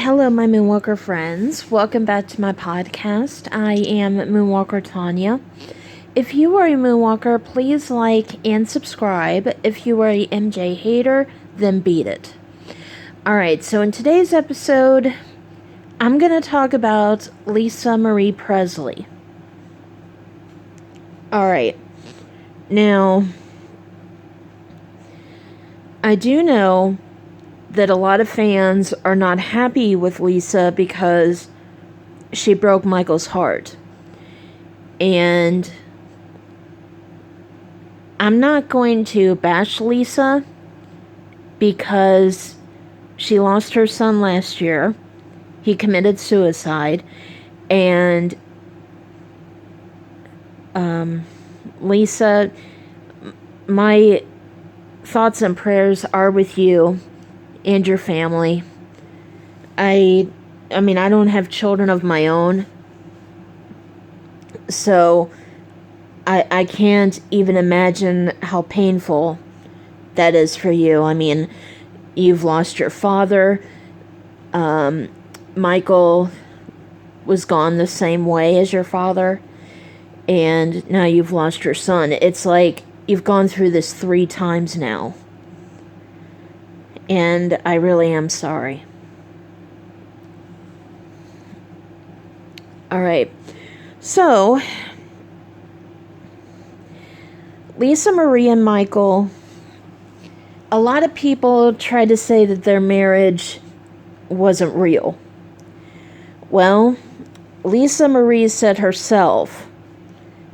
Hello, my Moonwalker friends. Welcome back to my podcast. I am Moonwalker Tanya. If you are a Moonwalker, please like and subscribe. If you are a MJ hater, then beat it. Alright, so in today's episode, I'm going to talk about Lisa Marie Presley. Alright, now, I do know that a lot of fans are not happy with Lisa because she broke Michael's heart. And I'm not going to bash Lisa because she lost her son last year. He committed suicide. And Lisa, my thoughts and prayers are with you and your family. I mean, I don't have children of my own, so I can't even imagine how painful that is for you. I mean, you've lost your father. Michael was gone the same way as your father, and now you've lost your son. It's like you've gone through this 3 times now. And I really am sorry. Alright. So, Lisa Marie and Michael, a lot of people try to say that their marriage wasn't real. Well, Lisa Marie said herself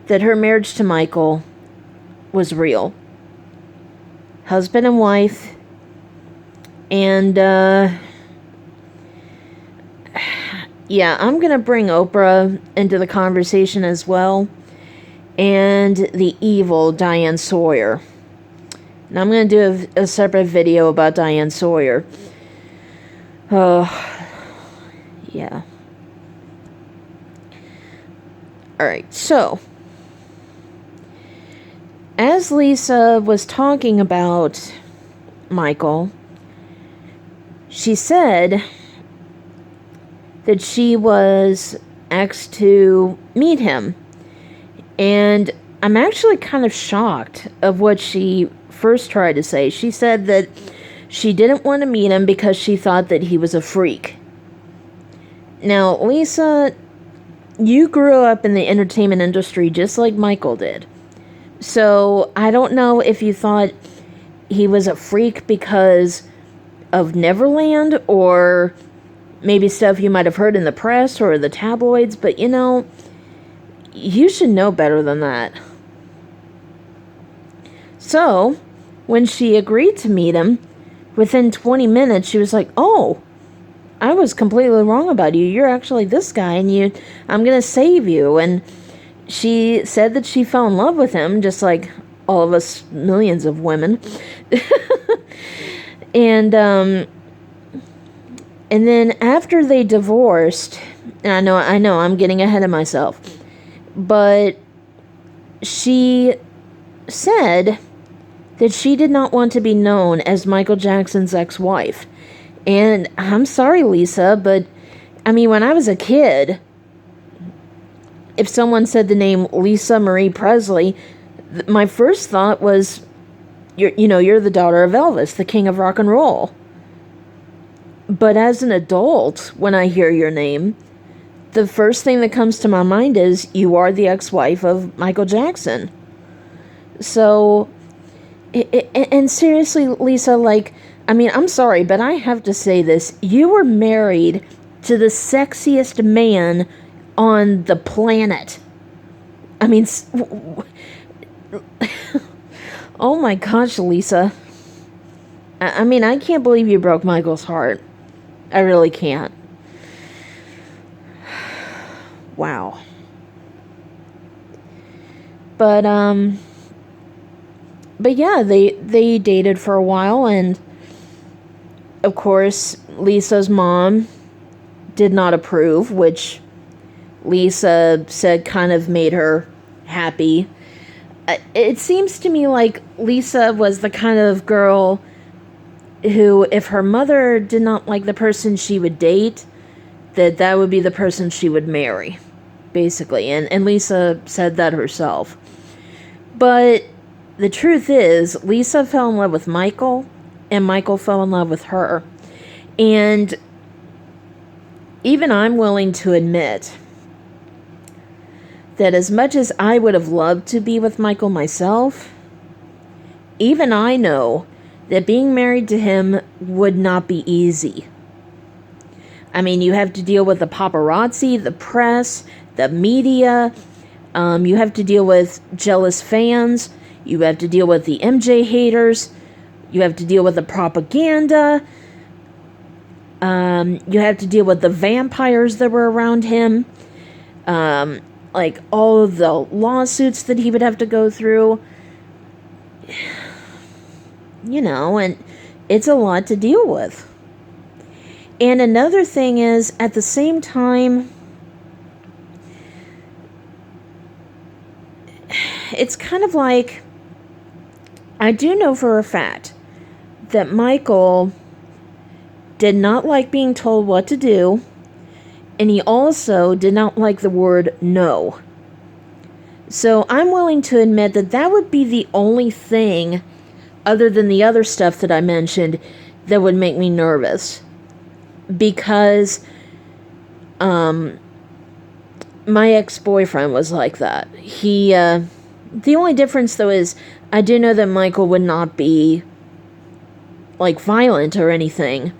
that her marriage to Michael was real. Husband and wife. And, yeah, I'm going to bring Oprah into the conversation as well. And the evil Diane Sawyer. And I'm going to do a separate video about Diane Sawyer. Oh, yeah. Alright, so, as Lisa was talking about Michael, she said that she was asked to meet him. And I'm actually kind of shocked of what she first tried to say. She said that she didn't want to meet him because she thought that he was a freak. Now, Lisa, you grew up in the entertainment industry just like Michael did. So, I don't know if you thought he was a freak because of Neverland, or maybe stuff you might have heard in the press or the tabloids, but you know, you should know better than that. So, when she agreed to meet him, within 20 minutes, she was like, oh, I was completely wrong about you. You're actually this guy, and I'm gonna save you. And she said that she fell in love with him, just like all of us millions of women. And then after they divorced, and I know, I'm getting ahead of myself, but she said that she did not want to be known as Michael Jackson's ex-wife. And I'm sorry, Lisa, but, I mean, when I was a kid, if someone said the name Lisa Marie Presley, my first thought was, you're the daughter of Elvis, the king of rock and roll. But as an adult, when I hear your name, the first thing that comes to my mind is you are the ex-wife of Michael Jackson. So, and seriously, Lisa, like, I mean, I'm sorry, but I have to say this. You were married to the sexiest man on the planet. I mean, oh my gosh, Lisa. I mean, I can't believe you broke Michael's heart. I really can't. Wow. But yeah, they dated for a while, and of course, Lisa's mom did not approve, which Lisa said kind of made her happy. It seems to me like Lisa was the kind of girl who, if her mother did not like the person she would date, that would be the person she would marry, basically. And Lisa said that herself. But the truth is, Lisa fell in love with Michael, and Michael fell in love with her. And even I'm willing to admit that as much as I would have loved to be with Michael myself, even I know that being married to him would not be easy. I mean, you have to deal with the paparazzi, the press, the media. You have to deal with jealous fans. You have to deal with the MJ haters. You have to deal with the propaganda. You have to deal with the vampires that were around him. Like all of the lawsuits that he would have to go through. You know, and it's a lot to deal with. And another thing is, at the same time, it's kind of like, I do know for a fact that Michael did not like being told what to do, and he also did not like the word no. So I'm willing to admit that that would be the only thing, other than the other stuff that I mentioned, that would make me nervous. Because my ex-boyfriend was like that. The only difference, though, is I do know that Michael would not be, like, violent or anything.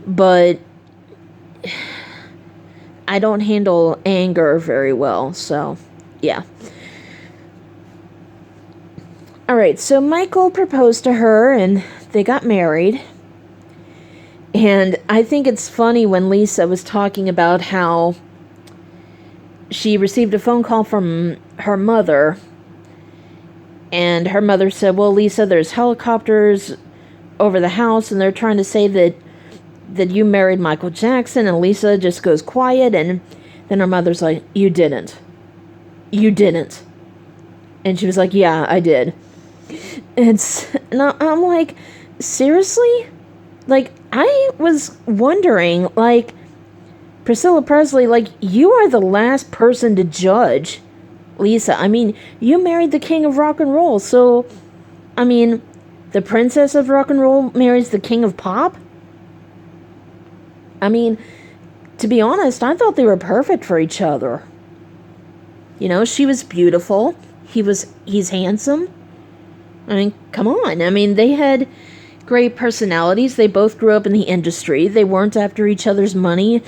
But I don't handle anger very well, so, yeah. Alright, so Michael proposed to her, and they got married. And I think it's funny when Lisa was talking about how she received a phone call from her mother, and her mother said, well, Lisa, there's helicopters over the house, and they're trying to say that you married Michael Jackson, and Lisa just goes quiet, and then her mother's like, you didn't. You didn't. And she was like, yeah, I did. And I'm like, seriously? Like, I was wondering, like, Priscilla Presley, like, you are the last person to judge Lisa. I mean, you married the king of rock and roll, so, I mean, the princess of rock and roll marries the king of pop? I mean, to be honest, I thought they were perfect for each other. You know, she was beautiful. He's handsome. I mean, come on. I mean, they had great personalities. They both grew up in the industry. They weren't after each other's money.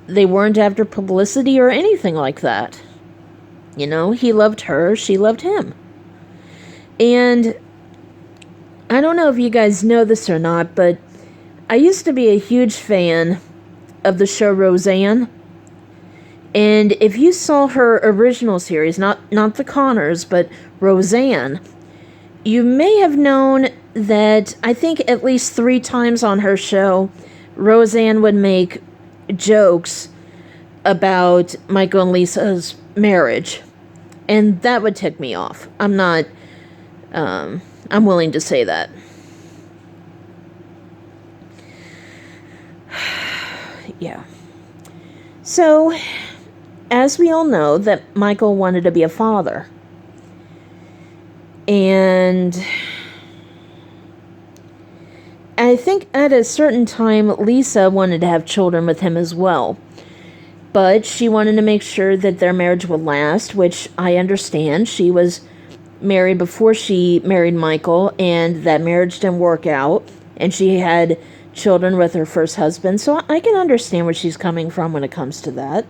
They weren't after publicity or anything like that. You know, he loved her. She loved him. And I don't know if you guys know this or not, but I used to be a huge fan of the show Roseanne. And if you saw her original series, not the Connors, but Roseanne, you may have known that I think at least 3 times on her show, Roseanne would make jokes about Michael and Lisa's marriage. And that would tick me off. I'm willing to say that. Yeah. So, as we all know, that Michael wanted to be a father. And I think at a certain time, Lisa wanted to have children with him as well. But she wanted to make sure that their marriage would last, which I understand. She was married before she married Michael, and that marriage didn't work out. And she had children with her first husband. So I can understand where she's coming from when it comes to that.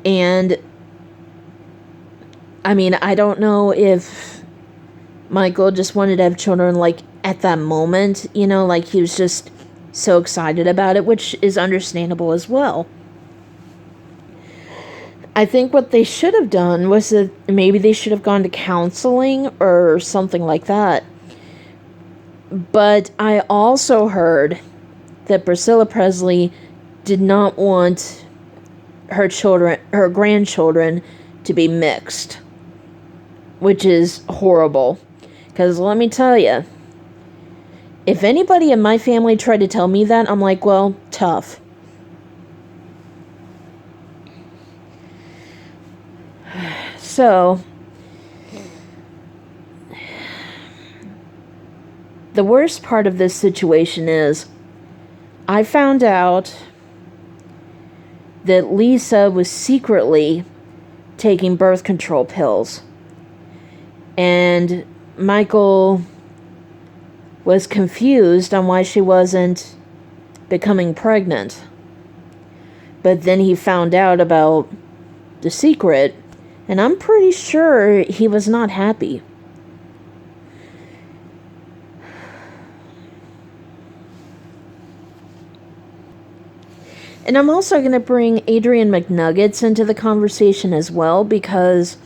And, I mean, I don't know if Michael just wanted to have children, like, at that moment, you know, like he was just so excited about it, which is understandable as well. I think what they should have done was that maybe they should have gone to counseling or something like that. But I also heard that Priscilla Presley did not want her grandchildren, to be mixed, which is horrible. Because let me tell you, If anybody in my family tried to tell me that, I'm like, well, tough. So, the worst part of this situation is, I found out that Lisa was secretly taking birth control pills. And Michael was confused on why she wasn't becoming pregnant. But then he found out about the secret, and I'm pretty sure he was not happy. And I'm also going to bring Adrienne McNuggets into the conversation as well, because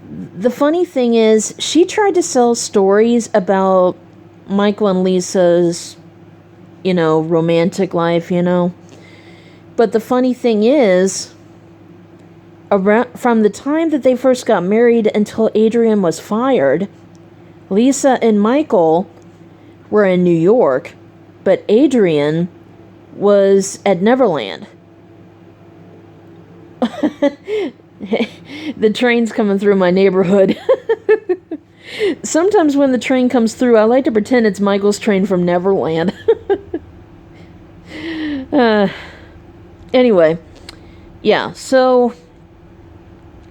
the funny thing is, she tried to sell stories about Michael and Lisa's, romantic life, But the funny thing is, from the time that they first got married until Adrienne was fired, Lisa and Michael were in New York, but Adrienne was at Neverland. The train's coming through my neighborhood. Sometimes when the train comes through, I like to pretend it's Michael's train from Neverland. Anyway, yeah, so,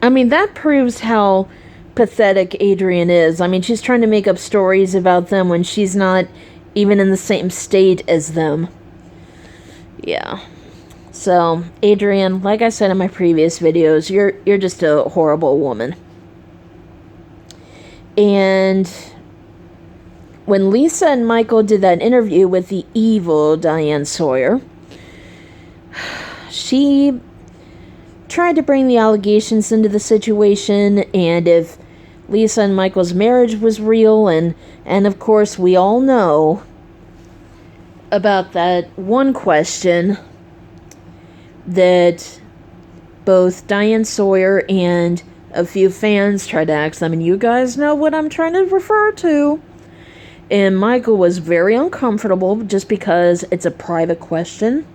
that proves how pathetic Adrienne is. She's trying to make up stories about them when she's not even in the same state as them. Yeah. So, Adrienne, like I said in my previous videos, you're just a horrible woman. And when Lisa and Michael did that interview with the evil Diane Sawyer, she tried to bring the allegations into the situation, and if Lisa and Michael's marriage was real, and of course we all know about that one question that both Diane Sawyer and a few fans tried to ask them, and you guys know what I'm trying to refer to. And Michael was very uncomfortable just because it's a private question.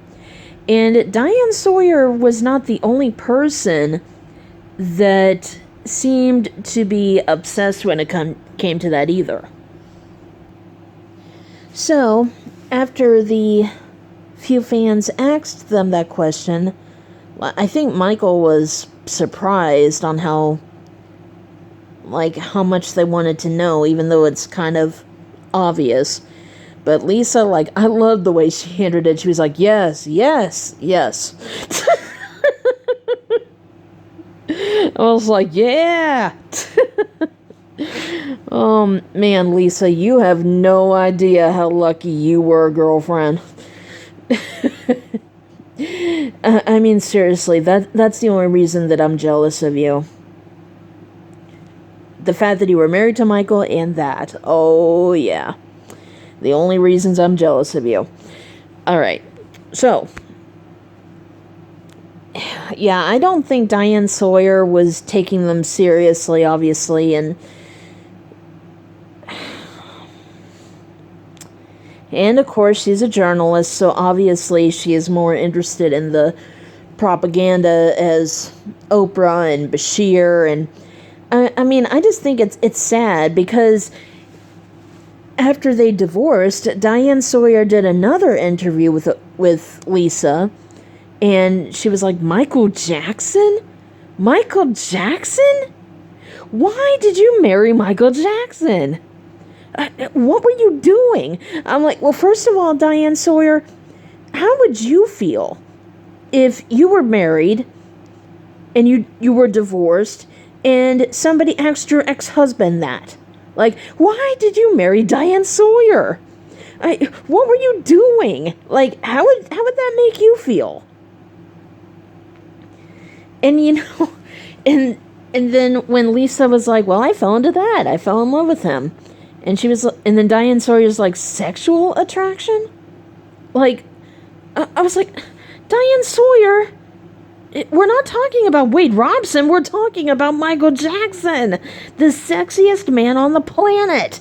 And Diane Sawyer was not the only person that seemed to be obsessed when it came to that either. So, after the few fans asked them that question, I think Michael was surprised on how much they wanted to know, even though it's kind of obvious. But Lisa, I loved the way she handled it. She was like, yes, yes, yes. I was like, yeah. Oh, man, Lisa, you have no idea how lucky you were, girlfriend. Seriously, that's the only reason that I'm jealous of you. The fact that you were married to Michael and that. Oh, yeah. The only reasons I'm jealous of you. Alright, so. Yeah, I don't think Diane Sawyer was taking them seriously, obviously, and of course she's a journalist, so obviously she is more interested in the propaganda as Oprah and Bashir, and I just think it's sad because after they divorced, Diane Sawyer did another interview with Lisa, and she was like, Michael Jackson? Michael Jackson? Why did you marry Michael Jackson? What were you doing? I'm like, well, first of all, Diane Sawyer, how would you feel if you were married and you were divorced and somebody asked your ex-husband that? Why did you marry Diane Sawyer? What were you doing? How would that make you feel? And, and then when Lisa was like, well, I fell into that. I fell in love with him. And then Diane Sawyer's like, sexual attraction? I was like, Diane Sawyer, we're not talking about Wade Robson. We're talking about Michael Jackson, the sexiest man on the planet.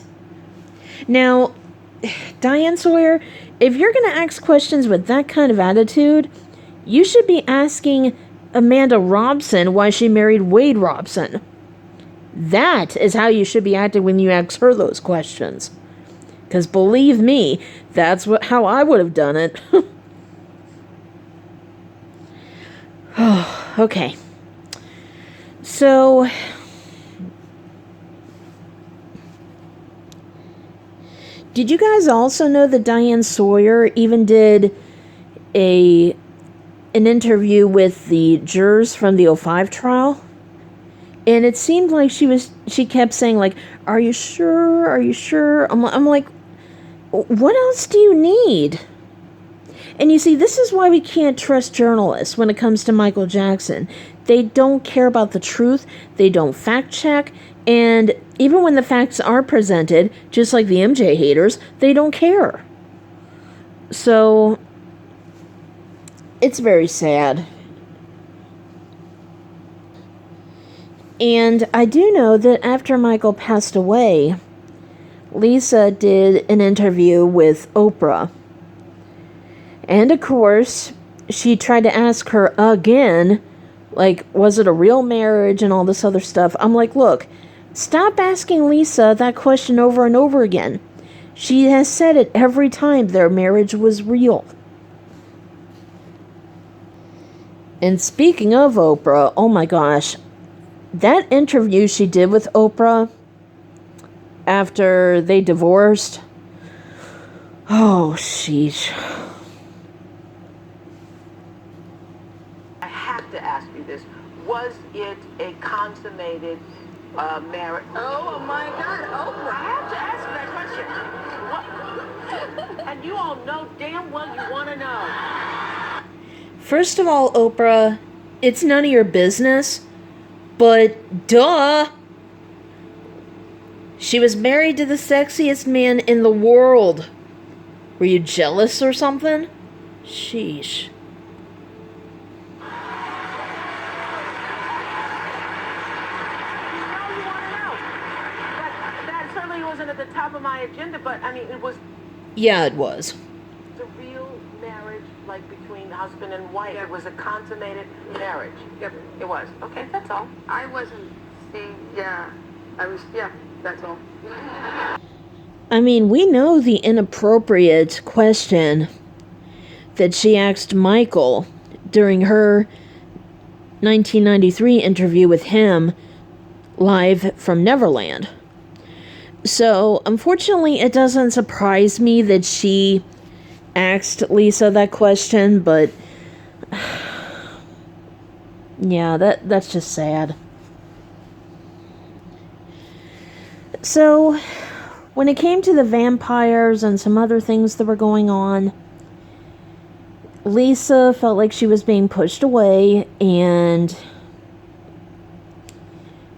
Now, Diane Sawyer, if you're going to ask questions with that kind of attitude, you should be asking Amanda Robson why she married Wade Robson. That is how you should be acting when you ask her those questions. Because believe me, that's how I would have done it. Okay. So, did you guys also know that Diane Sawyer even did an interview with the jurors from the '05 trial? And it seemed like she kept saying, like, are you sure? Are you sure? I'm like, what else do you need? And you see, this is why we can't trust journalists when it comes to Michael Jackson. They don't care about the truth. They don't fact check. And even when the facts are presented, just like the MJ haters, they don't care. So, it's very sad. And I do know that after Michael passed away, Lisa did an interview with Oprah. And of course, she tried to ask her again, like, was it a real marriage and all this other stuff. I'm like, look, stop asking Lisa that question over and over again. She has said it every time their marriage was real. And speaking of Oprah, oh my gosh, that interview she did with Oprah after they divorced, oh, sheesh. To ask you this, was it a consummated marriage? Oh my God, Oprah, I have to ask you that question. What? And you all know damn well you want to know. First of all, Oprah, it's none of your business, but duh. She was married to the sexiest man in the world. Were you jealous or something? Sheesh. At the top of my agenda, but I mean, it was. Yeah, it was. The real marriage, like between husband and wife. It was a consummated marriage. Yep, it was. Okay, that's all. I wasn't seeing. Yeah, I was. Yeah, that's all. I mean, we know the inappropriate question that she asked Michael during her 1993 interview with him live from Neverland. So, unfortunately, it doesn't surprise me that she asked Lisa that question, but yeah, that's just sad. So, when it came to the vampires and some other things that were going on, Lisa felt like she was being pushed away, and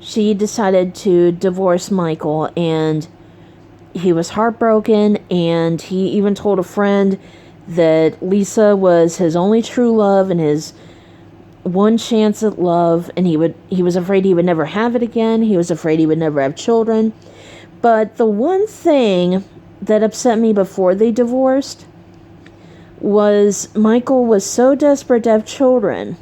she decided to divorce Michael, and he was heartbroken, and he even told a friend that Lisa was his only true love and his one chance at love, and he was afraid he would never have it again. He was afraid he would never have children. But the one thing that upset me before they divorced was Michael was so desperate to have children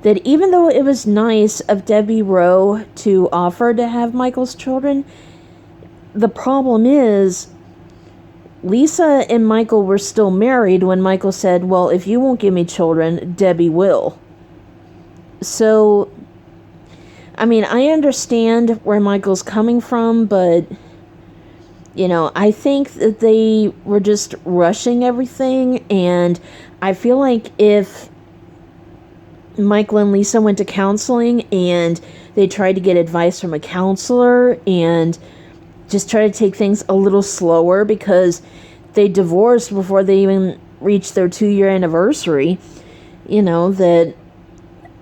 that even though it was nice of Debbie Rowe to offer to have Michael's children, the problem is Lisa and Michael were still married when Michael said, well, if you won't give me children, Debbie will. So, I mean, I understand where Michael's coming from, but, you know, I think that they were just rushing everything, and I feel like if Michael and Lisa went to counseling and they tried to get advice from a counselor and just try to take things a little slower, because they divorced before they even reached their 2-year anniversary, you know, that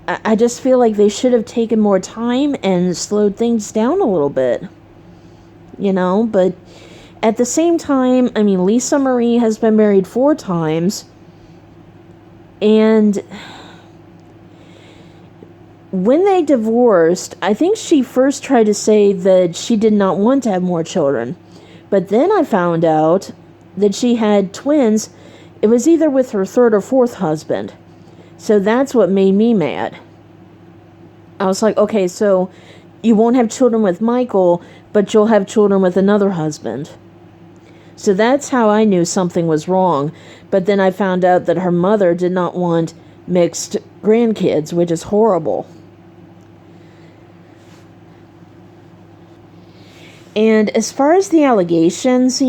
I just feel like they should have taken more time and slowed things down a little bit, you know. But at the same time, I mean, Lisa Marie has been married 4 times, and when they divorced, I think she first tried to say that she did not want to have more children. But then I found out that she had twins. It was either with her third or fourth husband. So that's what made me mad. I was like, okay, so you won't have children with Michael, but you'll have children with another husband. So that's how I knew something was wrong. But then I found out that her mother did not want mixed grandkids, which is horrible. And as far as the allegations,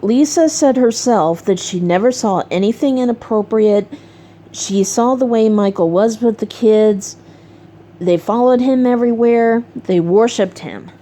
Lisa said herself that she never saw anything inappropriate. She saw the way Michael was with the kids. They followed him everywhere. They worshipped him.